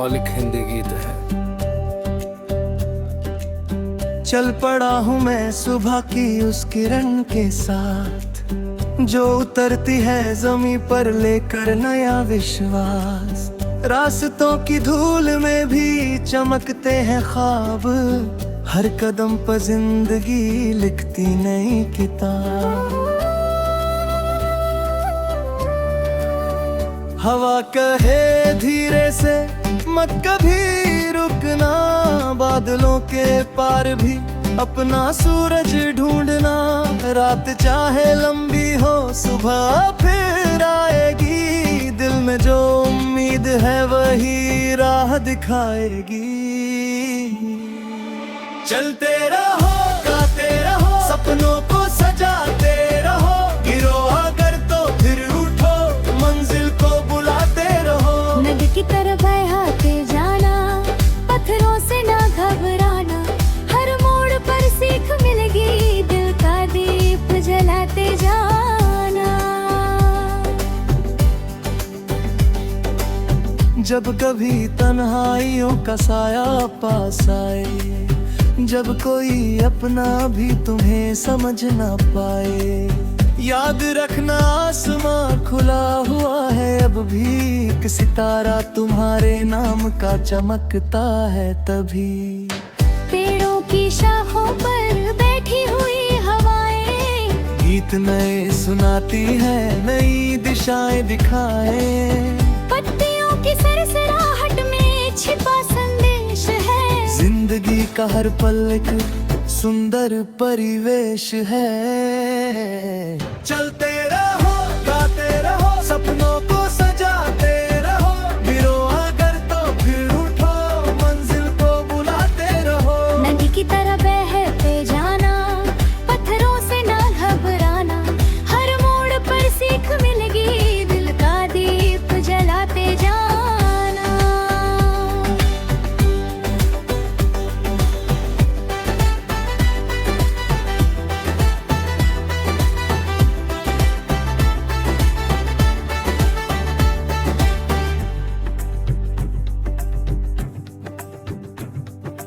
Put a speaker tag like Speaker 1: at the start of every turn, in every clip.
Speaker 1: मौलिक हिंदी गीत है।
Speaker 2: चल पड़ा हूँ मैं सुबह की उस किरण के साथ, जो उतरती है जमीन पर लेकर नया विश्वास। रास्तों की धूल में भी चमकते हैं ख्वाब, हर कदम पर जिंदगी लिखती नई किताब। हवा कहे धीरे से मत कभी रुकना, बादलों के पार भी अपना सूरज ढूंढना। रात चाहे लंबी हो सुबह फिर आएगी, दिल में जो उम्मीद है वही राह दिखाएगी। चलते रहो गाते रहो, सपनों को सजाते रहो, गिरो अगर तो फिर उठो, मंजिल को बुलाते रहो।
Speaker 3: नदी की तरह बहाते जाना, पत्थरों से ना घबराना, हर मोड़ पर सीख मिलेगी, दिल का दीप जलाते जाना।
Speaker 2: जब कभी तन्हाइयों का साया पास आए, जब कोई अपना भी तुम्हें समझ ना पाए, याद रखना आसमां खुला हुआ है अब भी, एक सितारा तुम्हारे नाम का चमकता है तभी।
Speaker 3: पेड़ों की शाखों पर बैठी हुई हवाएं,
Speaker 2: गीत नए सुनाती है, नई दिशाएं दिखाए।
Speaker 3: पत्तियों की सरसराहट में छिपा संदेश है,
Speaker 2: जिंदगी का हर पल एक सुंदर परिवेश है। चलते रहो गाते रहो, सपनों को सजाते रहो, गिरो अगर तो फिर उठो, मंजिल को बुलाते रहो।
Speaker 3: नदी की तरह बहते जाना, पत्थरों से ना घबराना, हर मोड़ पर सीख मिलेगी, दिल का दीप जलाते जाना।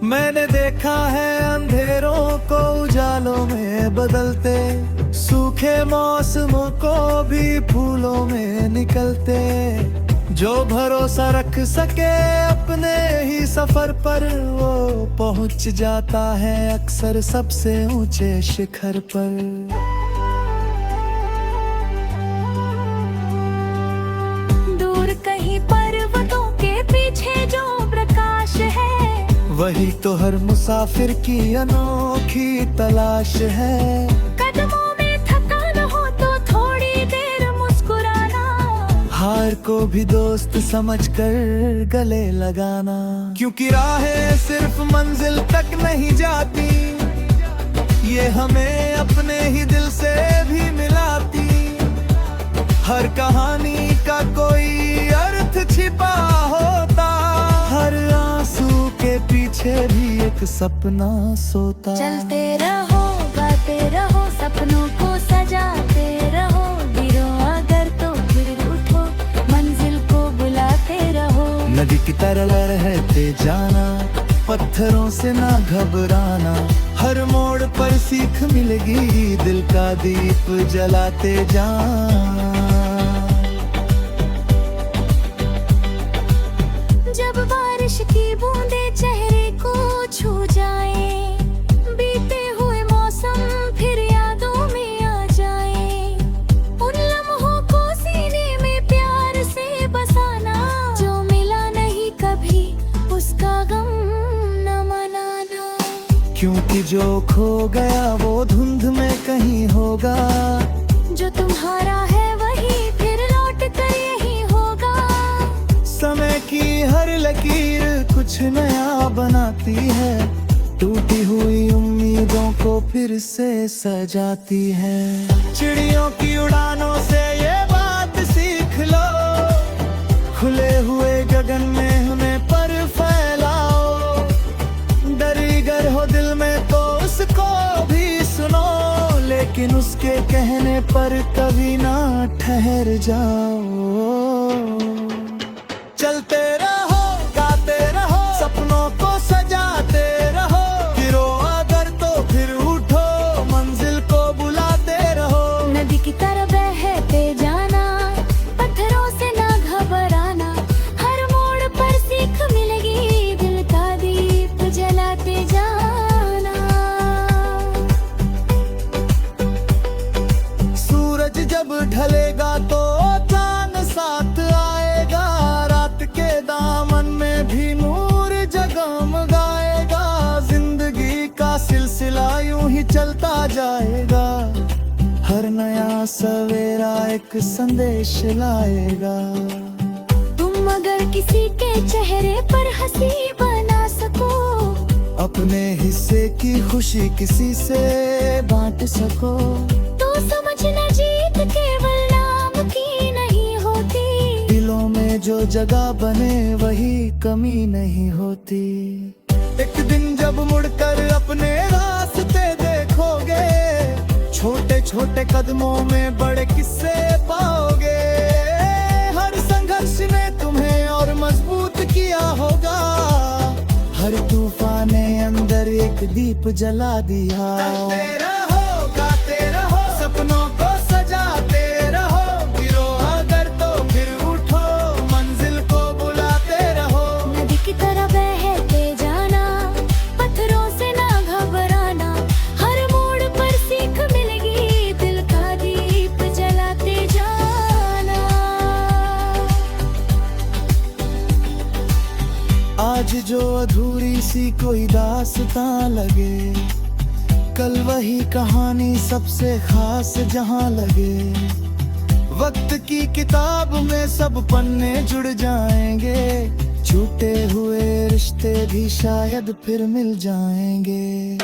Speaker 2: मैंने देखा है अंधेरों को उजालों में बदलते, सूखे मौसमों को भी फूलों में निकलते। जो भरोसा रख सके अपने ही सफर पर, वो पहुंच जाता है अक्सर सबसे ऊंचे शिखर पर।
Speaker 3: दूर कहीं पर्वतों के पीछे जो प्रकाश है,
Speaker 2: वही तो हर मुसाफिर की अनोखी तलाश है।
Speaker 3: कदमों में थकान हो तो थोड़ी देर मुस्कुराना,
Speaker 2: हार को भी दोस्त समझकर गले लगाना। क्योंकि राहें सिर्फ मंजिल तक नहीं जाती, ये हमें अपने ही दिल से भी मिलाती। हर कहानी का कोई अर्थ छिपा होता, हर आंसू के पीछे भी एक सपना सोता।
Speaker 3: चलते रहो गाते रहो, सपनों को सजाते रहो, गिरो अगर तो फिर उठो, मंजिल को बुलाते रहो।
Speaker 2: नदी की तरह रहते जाना, पत्थरों से ना घबराना, हर मोड़ पर सीख मिलेगी, दिल का दीप जलाते जाना।
Speaker 3: जब बारिश की बूंदें चेहरे को छू जाएं, बीते हुए मौसम फिर यादों में आ जाएं, उन लम्हों को सीने में प्यार से बसाना, जो मिला नहीं कभी उसका गम न मनाना।
Speaker 2: क्योंकि जो खो गया वो धुंध में कहीं होगा,
Speaker 3: जो तुम्हारा है वही फिर लौट कर यही होगा।
Speaker 2: समय की हर लकीर कुछ नया बनाती है, टूटी हुई उम्मीदों को फिर से सजाती है। चिड़ियों की उड़ानों से ये बात सीख लो, खुले हुए गगन में उन्हें पर फैलाओ। डरीगर हो दिल में तो उसको भी सुनो, लेकिन उसके कहने पर कभी ना ठहर जाओ। चलते रहो गाते चलता जाएगा। हर नया सवेरा एक संदेश लाएगा।
Speaker 3: तुम अगर किसी के चेहरे पर हंसी बना सको,
Speaker 2: अपने हिस्से की खुशी किसी से बांट सको,
Speaker 3: तो समझना जीत केवल नाम की नहीं होती।
Speaker 2: दिलों में जो जगह बने वही कमी नहीं होती। एक दिन जब मुड़कर अपने रास्ते देखोगे, छोटे छोटे कदमों में बड़े किस्से पाओगे। हर संघर्ष ने तुम्हें और मजबूत किया होगा। हर तूफान ने अंदर एक दीप जला दिया। चलते रहो, गाते रहो, सपनों को सजाते रहो। गिरो अगर तो फिर उठो, मंजिल को बुलाते रहो।
Speaker 3: नदी की तरह बहते जाना, पत्थरों से ना घबराना। हर मोड़ पर सीख मिलेगी, दिल का दीप जलाते जाना।
Speaker 2: आज जो अधूरी सी कोई दास्तां लगे, कल वही कहानी सबसे खास जहां लगे। वक्त की किताब में सब पन्ने जुड़ जाएंगे, छूटे हुए रिश्ते भी शायद फिर मिल जाएंगे।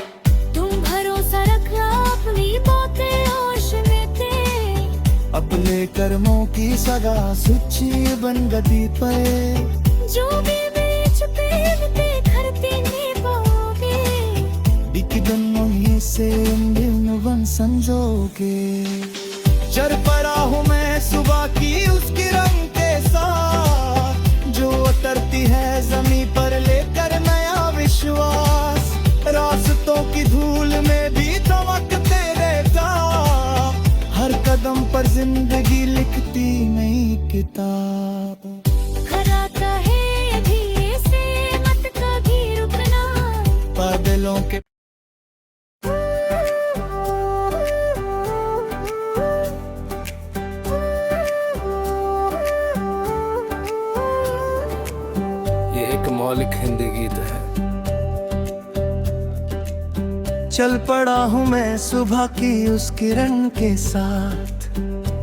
Speaker 3: तुम भरोसा रखना अपनी बातें होश में थे,
Speaker 2: अपने कर्मों की सगा सूची बन गति पे।
Speaker 3: जो भी बीच पे खरते नहीं पाओगे।
Speaker 2: एक दिन वहीं से दिन बन संजोगे। चल पड़ा हूँ मैं सुबह की उस किरण के साथ, जो उतरती है जमीन पर लेकर नया विश्वास। रास्तों की धूल में भी चमकते रहता, हर कदम पर जिंदगी लिखती नई किताब।
Speaker 3: खराता है धीरे से, मत कभी रुकना।
Speaker 2: बादलों के
Speaker 1: ये एक मौलिक हिंदी गीत है।
Speaker 2: चल पड़ा हूँ मैं सुबह की उस किरण के साथ,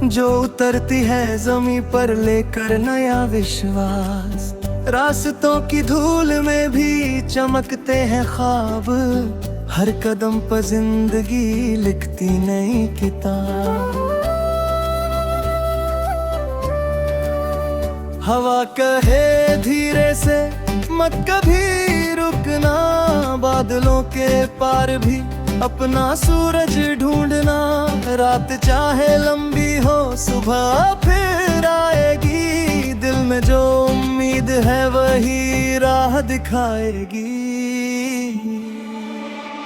Speaker 2: जो उतरती है जमीन पर लेकर नया विश्वास। रास्तों की धूल में भी चमकते हैं ख्वाब, हर कदम पर जिंदगी लिखती नई किताब। हवा कहे धीरे से मत कभी रुकना, बादलों के पार भी अपना सूरज ढूंढना। रात चाहे लंबी हो सुबह फिर आएगी, दिल में जो उम्मीद है वही राह दिखाएगी।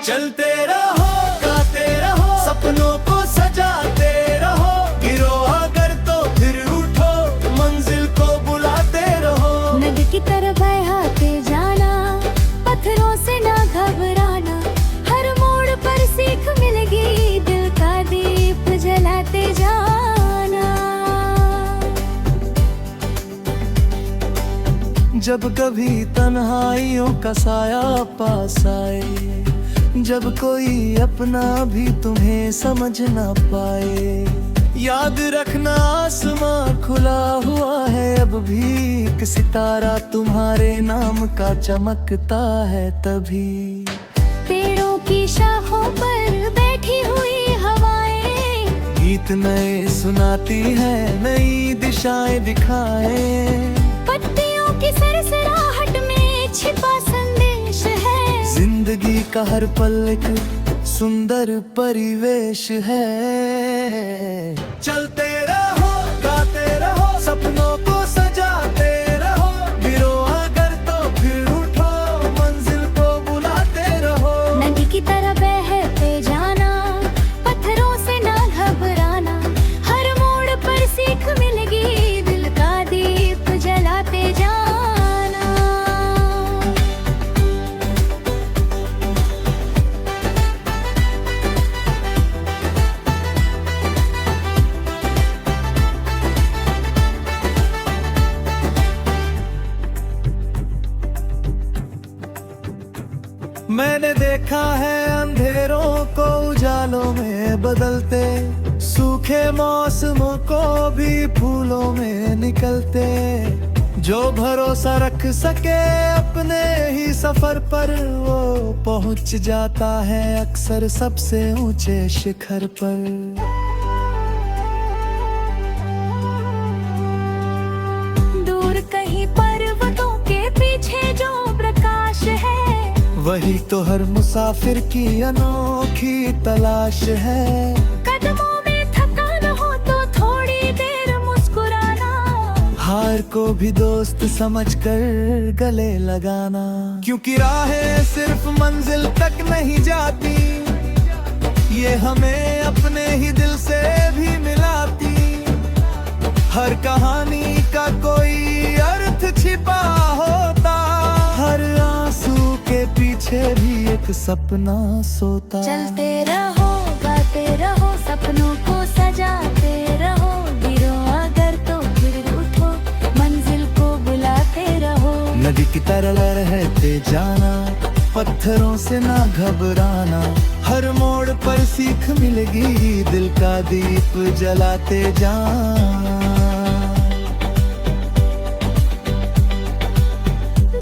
Speaker 2: चलते रहो, गाते रहो, सपनों को सजाते रहो। गिरो अगर तो फिर उठो, मंजिल को बुलाते रहो।
Speaker 3: नदी की तरह बहते जाना, पत्थरों से ना घबराना। हर मोड़ पर सीख मिलेगी, दिल का दीप जलाते जाना।
Speaker 2: जब कभी तन्हाइयों का साया पास आए, जब कोई अपना भी तुम्हें समझ ना पाए, याद रखना आसमां खुला हुआ है अब भी। एक सितारा तुम्हारे नाम का चमकता है तभी।
Speaker 3: पेड़ों की शाखों पर बैठी हुई हवाएं,
Speaker 2: गीत नए सुनाती है, नई दिशाएं दिखाए।
Speaker 3: पत्तियों की सरसराहट में छिपा संदेश है।
Speaker 2: जिंदगी का हर पल एक सुंदर परिवेश है। चलते रहो, गाते रहो, सपनों को सजाते रहो। गिरो अगर तो फिर उठो, मंजिल को बुलाते रहो।
Speaker 3: नदी की तरह बहते जाना, पत्थरों से ना घबराना। हर मोड़ पर सीख मिलेगी, दिल का दीप जलाते जाना।
Speaker 2: मैंने देखा है अंधेरों को उजाला बदलते, सूखे मौसमों को भी फूलों में निकलते। जो भरोसा रख सके अपने ही सफर पर, वो पहुंच जाता है अक्सर सबसे ऊंचे शिखर पर।
Speaker 3: दूर कहीं पर्वतों के पीछे जो प्रकाश है,
Speaker 2: वही तो हर मुसाफिर की अनोखी तलाश है।
Speaker 3: कदमों में थकान हो तो थोड़ी देर मुस्कुराना,
Speaker 2: हार को भी दोस्त समझकर गले लगाना। क्योंकि राहें सिर्फ मंजिल तक नहीं जाती, ये हमें अपने ही दिल से भी मिलाती। हर कहानी का कोई अर्थ छिपा होता, हर आंसू के पीछे भी एक सपना सोता।
Speaker 3: चलते रहो, गाते रहो, सपनों को सजाते रहो। गिरो अगर तो फिर उठो, मंजिल को बुलाते रहो।
Speaker 2: नदी की तरह रहते जाना, पत्थरों से ना घबराना। हर मोड़ पर सीख मिलेगी, दिल का दीप जलाते जाना।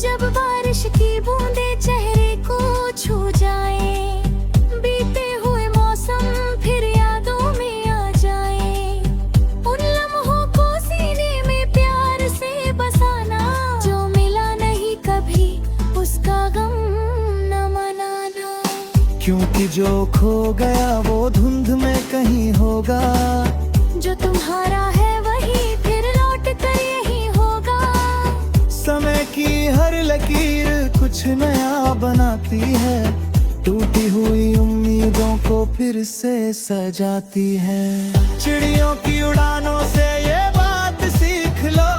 Speaker 3: जब बारिश की बूंदें चेहरे को छू जाएं, बीते हुए मौसम फिर यादों में आ जाएं। उन लम्हों को सीने में प्यार से बसाना, जो मिला नहीं कभी उसका गम न मनाना।
Speaker 2: क्योंकि जो खो गया वो धुंध में कहीं होगा,
Speaker 3: जो तुम्हारा है वही फिर लौट कर यही होगा।
Speaker 2: समय की हर लकीर कुछ नया बनाती है, टूटी हुई उम्मीदों को फिर से सजाती है। चिड़ियों की उड़ानों से ये बात सीख लो,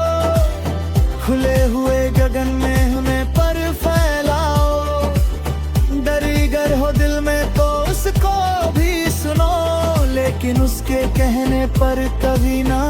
Speaker 2: खुले हुए गगन में उन्हें पर फैलाओ। डरीगर हो दिल में तो उसको भी सुनो, लेकिन उसके कहने पर कभी ना